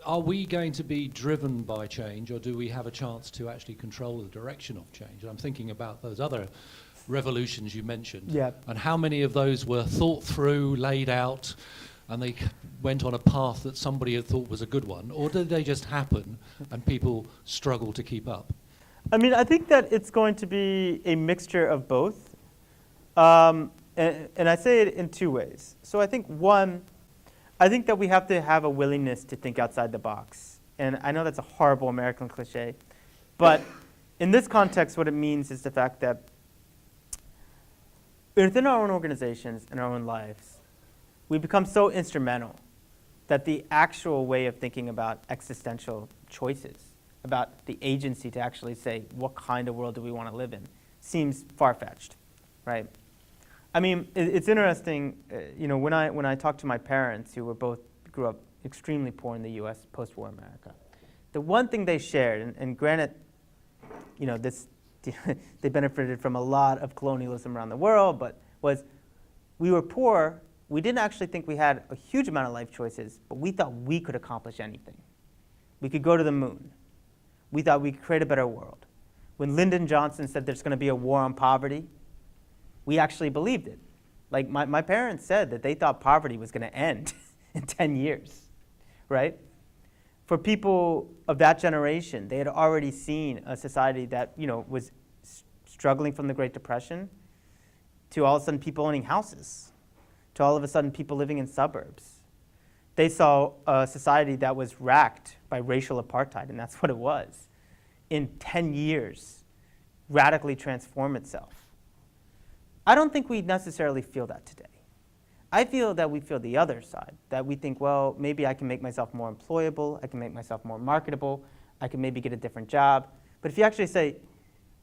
are we going to be driven by change, or do we have a chance to actually control the direction of change? And I'm thinking about those other revolutions you mentioned, and how many of those were thought through, laid out, and they went on a path that somebody had thought was a good one, or did they just happen and people struggle to keep up? I mean, I think that it's going to be a mixture of both. And I say it in two ways. So I think one, I think that we have to have a willingness to think outside the box. And I know that's a horrible American cliche, but in this context, what it means is the fact that within our own organizations and our own lives, we become so instrumental that the actual way of thinking about existential choices, about the agency to actually say what kind of world do we want to live in, seems far-fetched, right? I mean, it's interesting, when I talk to my parents, who grew up extremely poor in the U.S. post-war America, the one thing they shared, and granted, they benefited from a lot of colonialism around the world, but was we were poor. We didn't actually think we had a huge amount of life choices, but we thought we could accomplish anything. We could go to the moon. We thought we could create a better world. When Lyndon Johnson said there's going to be a war on poverty, we actually believed it. Like my parents said that they thought poverty was going to end in 10 years, right? For people of that generation, they had already seen a society that was struggling from the Great Depression to all of a sudden people owning houses, to all of a sudden people living in suburbs. They saw a society that was racked by racial apartheid, and that's what it was, in 10 years, radically transform itself. I don't think we necessarily feel that today. I feel that we feel the other side, that we think, well, maybe I can make myself more employable, I can make myself more marketable, I can maybe get a different job. But if you actually say,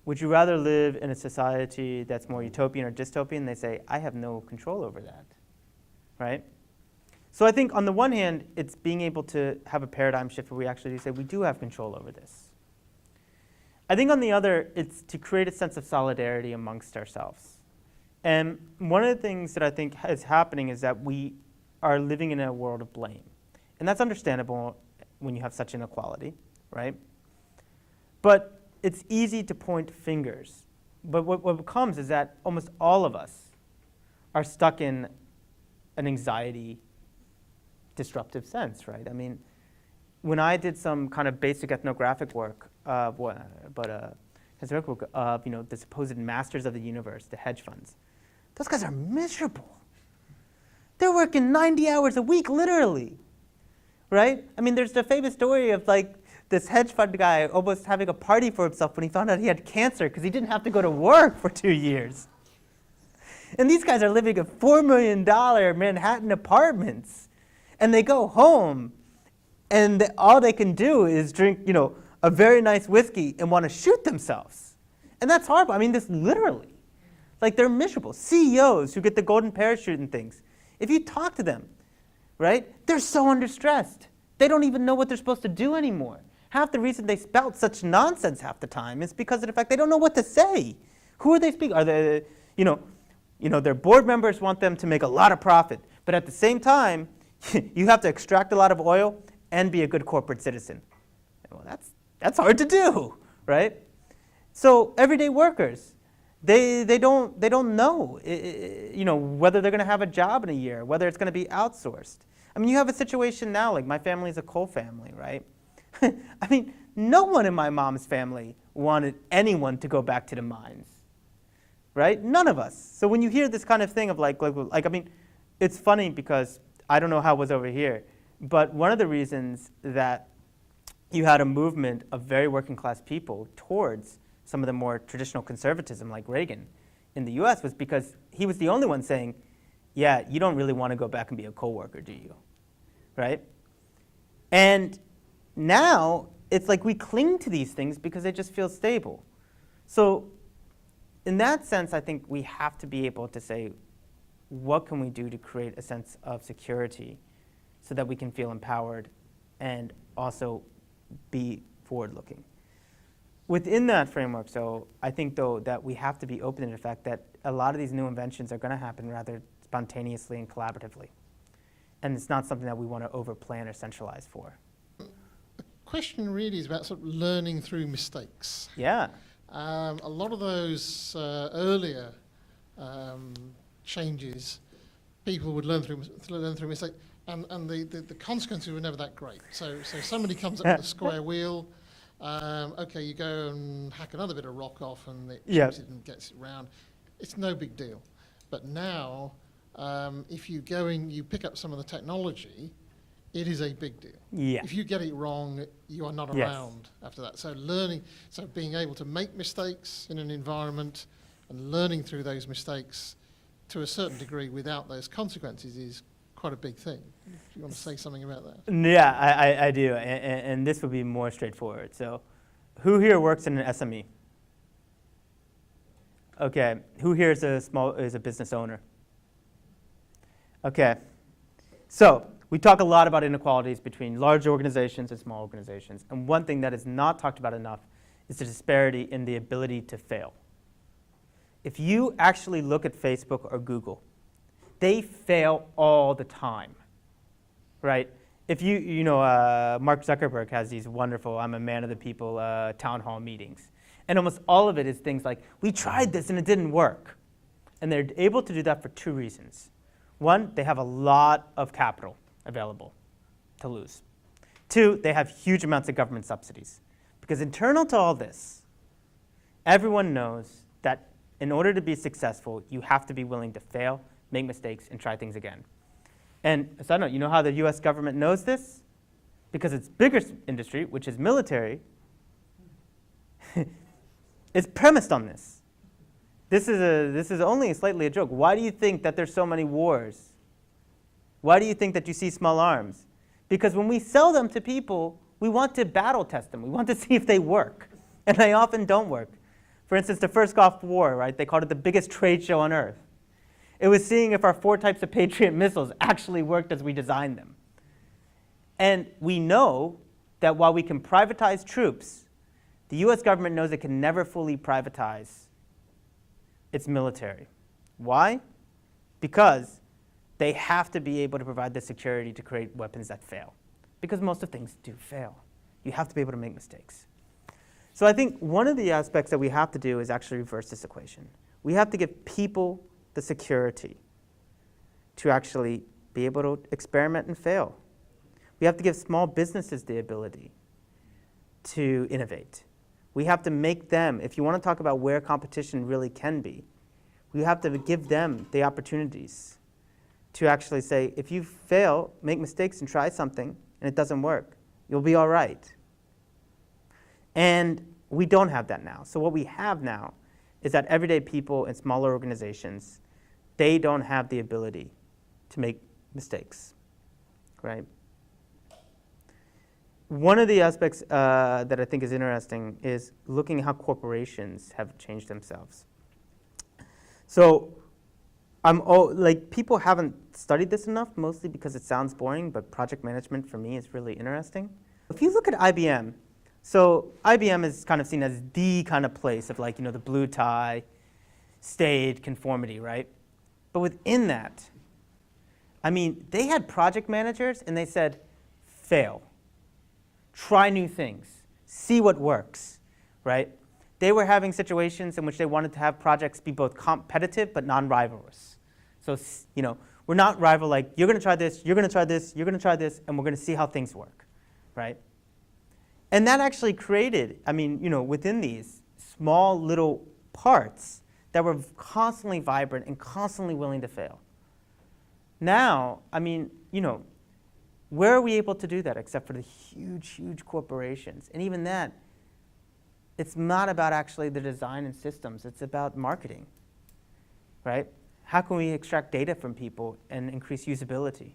would you rather live in a society that's more utopian or dystopian, they say, I have no control over that, right? So I think on the one hand, it's being able to have a paradigm shift where we actually say, we do have control over this. I think on the other, it's to create a sense of solidarity amongst ourselves. And one of the things that I think is happening is that we are living in a world of blame. And that's understandable when you have such inequality, right? But it's easy to point fingers. But what comes is that almost all of us are stuck in an anxiety disruptive sense, right? I mean, when I did some kind of basic ethnographic work, of the supposed masters of the universe, the hedge funds, those guys are miserable. They're working 90 hours a week, literally, right? I mean, there's the famous story of this hedge fund guy almost having a party for himself when he found out he had cancer because he didn't have to go to work for 2 years. And these guys are living in $4 million Manhattan apartments. And they go home, and all they can do is drink, a very nice whiskey and want to shoot themselves. And that's horrible. I mean, this literally. They're miserable. CEOs who get the golden parachute and things. If you talk to them, right, they're so under stressed. They don't even know what they're supposed to do anymore. Half the reason they spout such nonsense half the time is because of the fact they don't know what to say. Who are they speaking? Are they, their board members want them to make a lot of profit, but at the same time, you have to extract a lot of oil and be a good corporate citizen. Well, that's hard to do, right? So everyday workers, they don't know, whether they're going to have a job in a year, whether it's going to be outsourced. I mean, you have a situation now, like my family's a coal family, right? I mean, no one in my mom's family wanted anyone to go back to the mines, right? None of us. So when you hear this kind of thing of I mean, it's funny because I don't know how it was over here, but one of the reasons that you had a movement of very working class people towards some of the more traditional conservatism like Reagan in the US was because he was the only one saying, yeah, you don't really want to go back and be a coal worker, do you? Right? And now it's like we cling to these things because they just feel stable. So in that sense, I think we have to be able to say, what can we do to create a sense of security so that we can feel empowered and also be forward-looking? Within that framework, so I think, though, that we have to be open to the fact that a lot of these new inventions are going to happen rather spontaneously and collaboratively. And it's not something that we want to overplan or centralize for. question really is about sort of learning through mistakes. Yeah. A lot of those earlier changes, people would learn through mistakes, and the consequences were never that great. So somebody comes up with a square wheel. Okay, you go and hack another bit of rock off, and it chips it and gets it round. It's no big deal. But now, if you go in, you pick up some of the technology, it is a big deal. Yeah. If you get it wrong, you are not around after that. So being able to make mistakes in an environment and learning through those mistakes to a certain degree without those consequences is quite a big thing. Do you want to say something about that? Yeah, I do, and this would be more straightforward. So, who here works in an SME? Okay, who here is a business owner? Okay, so we talk a lot about inequalities between large organizations and small organizations, and one thing that is not talked about enough is the disparity in the ability to fail. If you actually look at Facebook or Google, they fail all the time, right? If Mark Zuckerberg has these wonderful I'm a man of the people town hall meetings. And almost all of it is things like, we tried this and it didn't work. And they're able to do that for two reasons. One, they have a lot of capital available to lose. Two, they have huge amounts of government subsidies. Because internal to all this, everyone knows that in order to be successful, you have to be willing to fail, make mistakes, and try things again. And so I don't know, you know how the US government knows this? Because its biggest industry, which is military, is premised on this. This is only slightly a joke. Why do you think that there's so many wars? Why do you think that you see small arms? Because when we sell them to people, we want to battle test them. We want to see if they work. And they often don't work. For instance, the first Gulf War, right? They called it the biggest trade show on earth. It was seeing if our 4 types of Patriot missiles actually worked as we designed them. And we know that while we can privatize troops, the US government knows it can never fully privatize its military. Why? Because they have to be able to provide the security to create weapons that fail. Because most of things do fail. You have to be able to make mistakes. So I think one of the aspects that we have to do is actually reverse this equation. We have to give people the security to actually be able to experiment and fail. We have to give small businesses the ability to innovate. We have to make them, if you want to talk about where competition really can be, we have to give them the opportunities to actually say, if you fail, make mistakes and try something, and it doesn't work, you'll be all right. And we don't have that now. So what we have now is that everyday people in smaller organizations, they don't have the ability to make mistakes, right? One of the aspects that I think is interesting is looking at how corporations have changed themselves. So people haven't studied this enough, mostly because it sounds boring, but project management for me is really interesting. If you look at IBM, so IBM is kind of seen as the kind of place of the blue tie, staid conformity, right? But within that, they had project managers and they said, fail. Try new things. See what works, right? They were having situations in which they wanted to have projects be both competitive but non-rivalrous. So, we're not rival like, you're going to try this, you're going to try this, you're going to try this, and we're going to see how things work, right? And that actually created, within these small little parts that were constantly vibrant and constantly willing to fail. Now, where are we able to do that except for the huge, huge corporations? And even that, it's not about actually the design and systems. It's about marketing, right? How can we extract data from people and increase usability?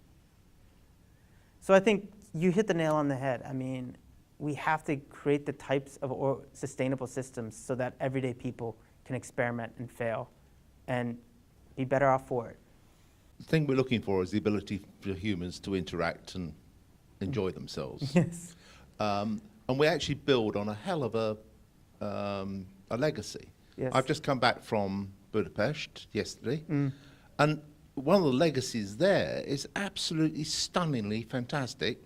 So I think you hit the nail on the head. We have to create the types of sustainable systems so that everyday people can experiment and fail and be better off for it. The thing we're looking for is the ability for humans to interact and enjoy themselves. Yes. And we actually build on a hell of a legacy. Yes. I've just come back from Budapest yesterday, and one of the legacies there is absolutely stunningly fantastic.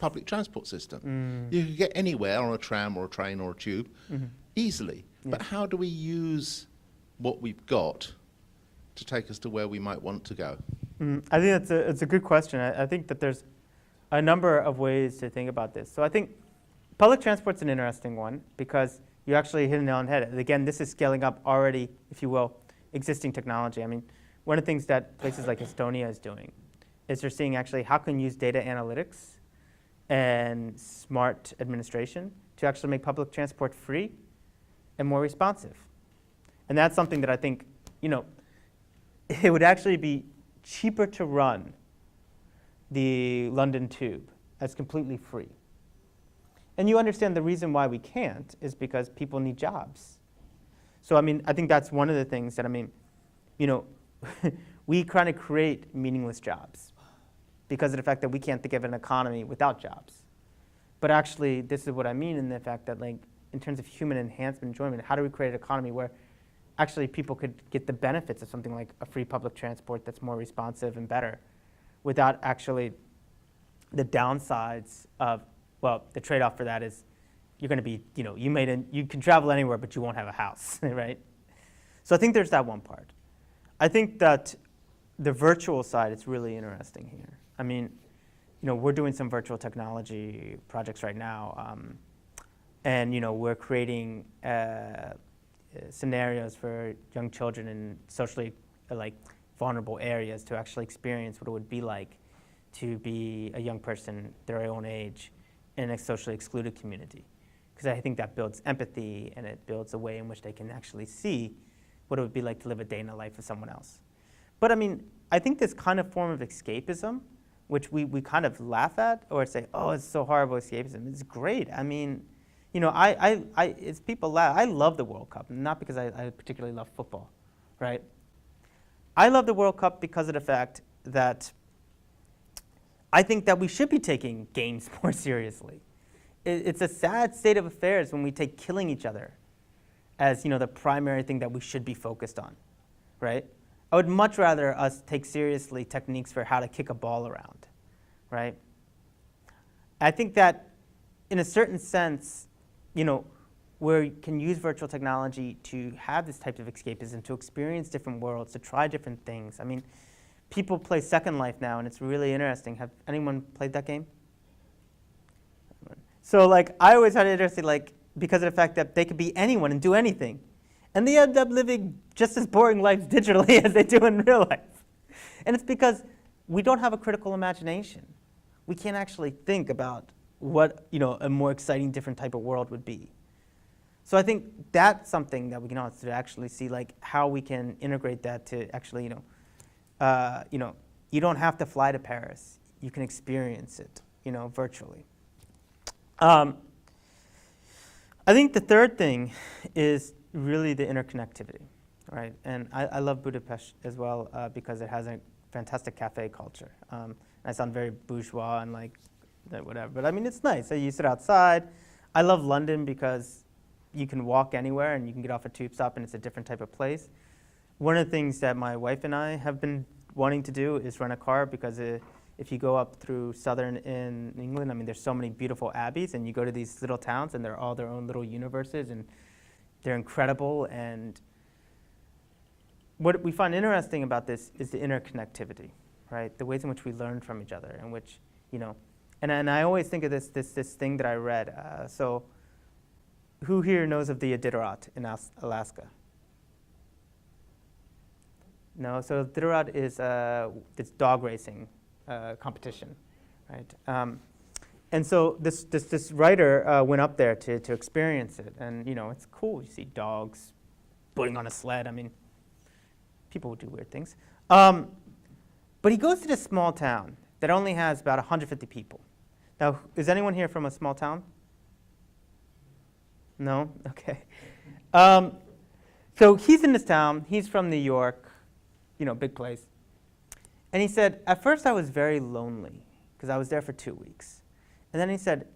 public transport system. You can get anywhere on a tram or a train or a tube easily. Yeah. But how do we use what we've got to take us to where we might want to go? I think it's a good question. I think that there's a number of ways to think about this. So I think public transport's an interesting one because you actually hit it on the head. And again, this is scaling up already, if you will, existing technology. I mean, one of the things that places like Estonia is doing is they're seeing actually how can you use data analytics and smart administration to actually make public transport free and more responsive. And that's something that I think, it would actually be cheaper to run the London Tube as completely free. And you understand the reason why we can't is because people need jobs. So, I think that's one of the things that, we kind of create meaningless jobs because of the fact that we can't think of an economy without jobs. But actually, this is what I mean in the fact that, in terms of human enhancement, enjoyment, how do we create an economy where actually people could get the benefits of something like a free public transport that's more responsive and better without actually the downsides of, the trade-off for that is you're going to be, you can travel anywhere, but you won't have a house, right? So I think there's that one part. I think that the virtual side is really interesting here. We're doing some virtual technology projects right now, and we're creating scenarios for young children in socially vulnerable areas to actually experience what it would be like to be a young person their own age in a socially excluded community. Because I think that builds empathy and it builds a way in which they can actually see what it would be like to live a day in the life of someone else. But I think this kind of form of escapism, which we kind of laugh at or say, oh, it's so horrible escapism. It's great. It's people laugh. I love the World Cup, not because I particularly love football, right? I love the World Cup because of the fact that I think that we should be taking games more seriously. It's a sad state of affairs when we take killing each other as the primary thing that we should be focused on, right? I would much rather us take seriously techniques for how to kick a ball around, right? I think that in a certain sense, where you can use virtual technology to have this type of escapism, to experience different worlds, to try different things. People play Second Life now, and it's really interesting. Have anyone played that game? So, I always find it interesting, because of the fact that they could be anyone and do anything. And they end up living just as boring lives digitally as they do in real life. And it's because we don't have a critical imagination. We can't actually think about what a more exciting, different type of world would be. So I think that's something that we can also actually see, how we can integrate that to actually, you don't have to fly to Paris. You can experience it, virtually. I think the third thing is really the interconnectivity, right? And I love Budapest as well because it has a fantastic cafe culture. I sound very bourgeois and whatever, but it's nice. So you sit outside. I love London because you can walk anywhere and you can get off a tube stop and it's a different type of place. One of the things that my wife and I have been wanting to do is rent a car because if you go up through southern in England, there's so many beautiful abbeys and you go to these little towns and they're all their own little universes and they're incredible. And what we find interesting about this is the interconnectivity, right? The ways in which we learn from each other, and which, and I always think of this thing that I read. So who here knows of the Iditarod in Alaska? No, so Iditarod is this dog racing competition, right? And so this writer went up there to experience it, and it's cool. You see dogs pulling on a sled. People would do weird things. But he goes to this small town that only has about 150 people. Now, is anyone here from a small town? No? Okay. So he's in this town. He's from New York, big place. And he said, at first I was very lonely because I was there for 2 weeks. And then he said,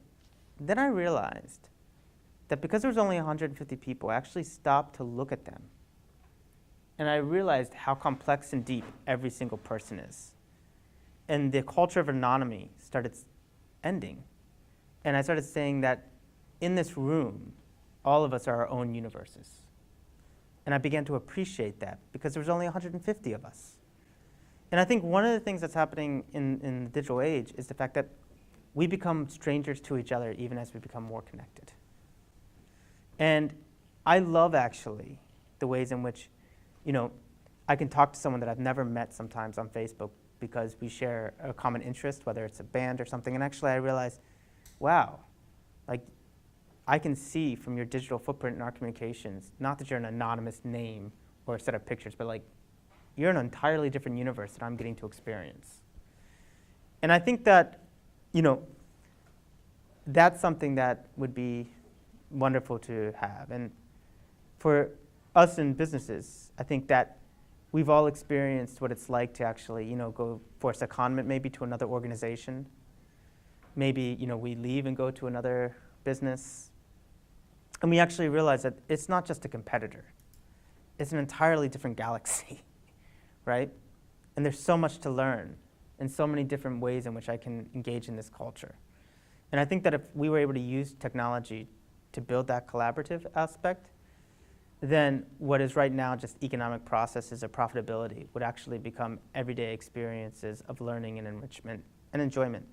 then I realized that because there was only 150 people, I actually stopped to look at them. And I realized how complex and deep every single person is. And the culture of anonymity started ending And I started saying that in this room, all of us are our own universes. And I began to appreciate that because there was only 150 of us. And I think one of the things that's happening in the digital age is the fact that we become strangers to each other even as we become more connected. And I love actually the ways in which, I can talk to someone that I've never met sometimes on Facebook because we share a common interest, whether it's a band or something. And actually I realized, wow, like I can see from your digital footprint in our communications, not that you're an anonymous name or a set of pictures, but like you're an entirely different universe that I'm getting to experience. And I think that, that's something that would be wonderful to have. And for us in businesses, I think that we've all experienced what it's like to actually, go for a secondment maybe to another organization. Maybe, we leave and go to another business. And we actually realize that it's not just a competitor. It's an entirely different galaxy, right? And there's so much to learn and so many different ways in which I can engage in this culture. And I think that if we were able to use technology to build that collaborative aspect, then what is right now just economic processes of profitability would actually become everyday experiences of learning and enrichment and enjoyment.